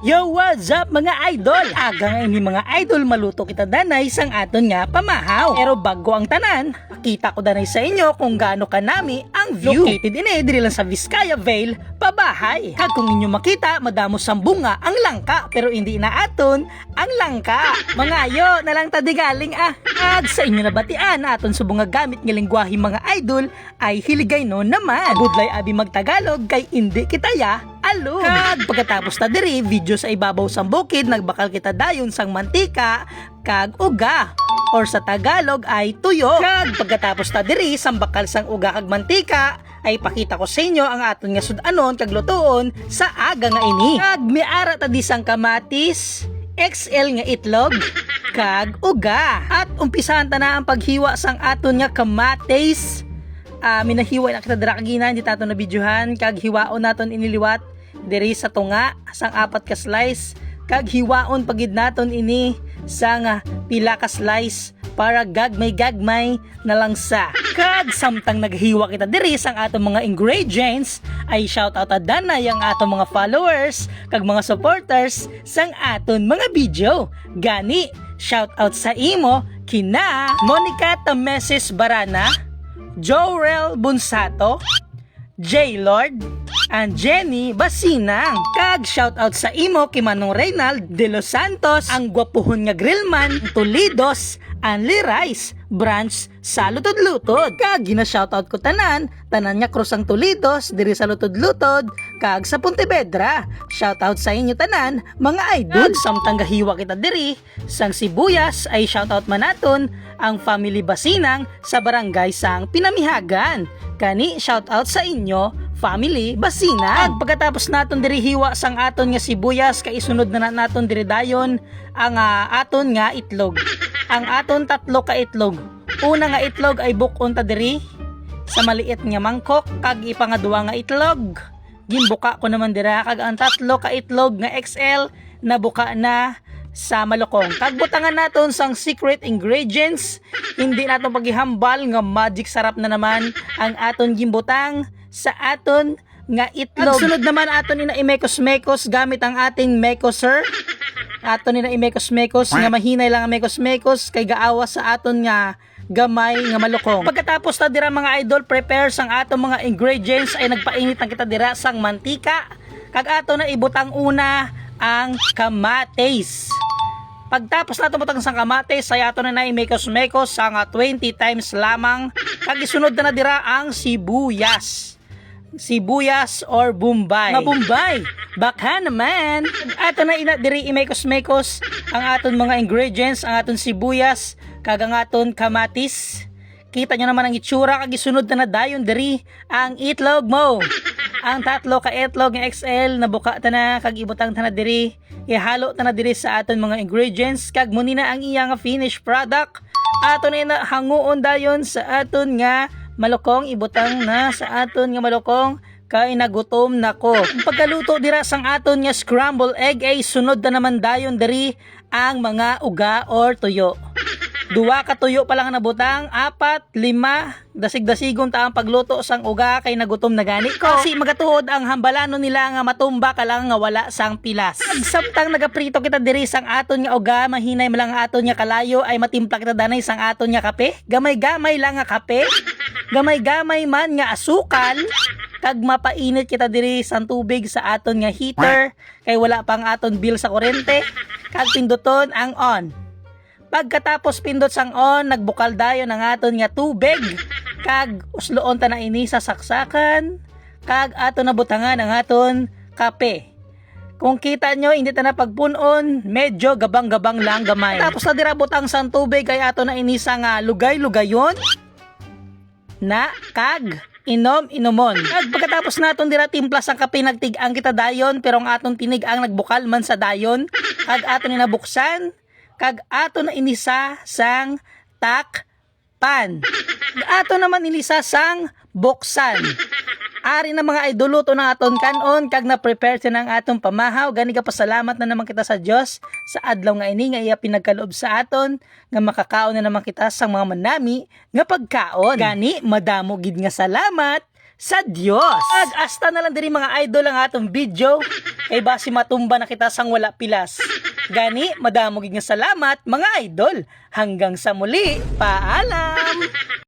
Yo, what's up mga idol? Aga ngayon ni mga idol, maluto kita danay sang aton nga pamahaw. Pero bago ang tanan, pakita ko danay sa inyo kung gaano kanami ang view. Located diri lang sa Vizcaya Vale, pabahay. Kag kung inyo makita, madamo sang bunga ang langka, pero hindi na aton ang langka. Mga ayo na lang tadigaling At sa inyo nabatian, aton sa bunga gamit nga lengguwahe mga idol ay hiligay no naman. Budlay abi magtagalog kay hindi kitaya alum. Kag pagkatapos na diri, video sa ibabaw sang bukid, nagbakal kita dayon sang mantika kag uga, or sa Tagalog ay tuyo. Kag pagkatapos na diri sang bakal sang uga kag mantika, ay pakita ko sa inyo ang aton nga sudanon kag lutoon sa aga nga ini. Kag miara ta di sang kamatis, XL nga itlog kag uga. At umpisahan ta na ang paghiwa sang aton nga kamatis. Minahiwa na kita dira kagina, hindi tato na videohan. Kag hiwaon naton iniliwat diri sa tunga sang 4 ka slice. Kag hiwaon pagid naton ini sang pila ka slice para gagmay na langsa. Kag samtang naghiwa kita diri sang atong mga ingredients, ay shout out adanay ang atong mga followers kag mga supporters sang aton mga video. Gani shout out sa imo kina Monica Tameses Barana, Jorel Bunsato, J. Lord, and Jenny Basinang. Kag shoutout sa imo kay Manong Reynald de los Santos, ang gwapuhon nga grillman, Tolidos, Anli Rice, branch sa Lutod-Lutod. Kag gina-shoutout ko tanan nga krusang Tolidos, diri sa Lutod-Lutod, kag sa Pontevedra. Shoutout sa inyo tanan, mga idol. Kag samtang gahiwa kita diri, sang sibuyas ay shoutout manaton ang family Basinang sa barangay sang Pinamihagan. Kani shoutout sa inyo, family Basinang. At pagkatapos naton diri hiwa sang aton nga sibuyas, kay isunod na naton diri dayon ang aton nga itlog. Ang aton 3 ka itlog. Una nga itlog ay bukon ta diri sa maliit nga mangkok, kag ipangadua nga itlog ginbuka ko naman dira, kag ang 3 ka itlog nga XL na buka na sa malukong. Kag butangan naton sang secret ingredients, hindi naton paghihambal nga magic sarap na naman ang aton gimbutang sa aton nga itlog. At sunod naman aton ina imekos-mekos gamit ang ating mekoser. Aton ina imekos-mekos nga mahinay lang ang mekos-mekos kay gaawa sa aton nga gamay nga malukong. Pagkatapos na dira mga idol, prepare sang atong mga ingredients, ay nagpainit na kita dira sang mantika. Kag aton na ibutang una ang kamatis. Pagtapos nato butang sang kamatis, ay ato na imekos-mekos sang 20 times lamang. Kag isunod na dira ang sibuyas. Sibuyas or Bombay. Nga Bombay, baka naman. Ato na ina diri imekos-mekos ang aton mga ingredients, ang aton sibuyas kag ang aton kamatis. Kita nyo naman ang itsura, kag isunod na dayon diri ang itlog mo. Ang 3 ka itlog nga XL na buka ta na, kag ibutang ta na diri, ihalo ta na diri sa aton mga ingredients, kag muni na ang iya nga finished product. Aton na hanguon dayon sa aton nga malukong, ibutang na sa aton nga malukong, kay nagutom na ko. Pagkaluto dira sang aton nga scramble egg, ay sunod na naman dayon diri ang mga uga or tuyo. 2 ka tuyo pa lang nabutang, 4, 5, dasig-dasigon ta ang pagluto sang uga, kay nagutom na gani ko. Kasi magatuod ang hambalano nila nga matumba ka lang nga wala sang pilas. Samtang nagaprito kita diri sang aton nga uga, mahinay malang aton nga kalayo, ay matimpla kita danay sang aton nga kape. Gamay-gamay lang nga kape. Gamay-gamay man nga asukal. Kag mapainit kita diri sang tubig sa aton nga heater, kay wala pang aton bill sa kuryente. Kag pinduton ang on. Pagkatapos pindot sang on, nagbukal dayon ang aton nga tubig. Kag usloon ta na ini sa saksakan. Kag aton na butangan ang aton kape. Kung kita nyo, hindi ta na pagpunon, medyo gabang-gabang lang gamay. Tapos na dira butang sang tubig, kay aton na ini sa nga lugay-lugayon na kag inom-inomon. Kag pagkatapos naton dira timpla sang kape, nagtig-ang kita dayon, pero ang aton tinig-ang nagbukal man sa dayon. Kag aton ni nabuksan, kag ato na inisa sang takpan. Ato naman inisa sang buksan. Ari na mga idol, luto na aton kanon, kag na-prepare sa ng atong pamahaw. Gani ka pasalamat na naman kita sa Dios sa adlaw nga ini nga iya pinagkaloob sa aton, nga makakaon na naman kita sang mga manami nga pagkaon. Gani madamo gid nga salamat sa Dios. Ag-asta na lang din mga idol ang atong video. Kay basi matumba na kita sang wala pilas. Gani, madamog nga salamat mga idol. Hanggang sa muli, paalam!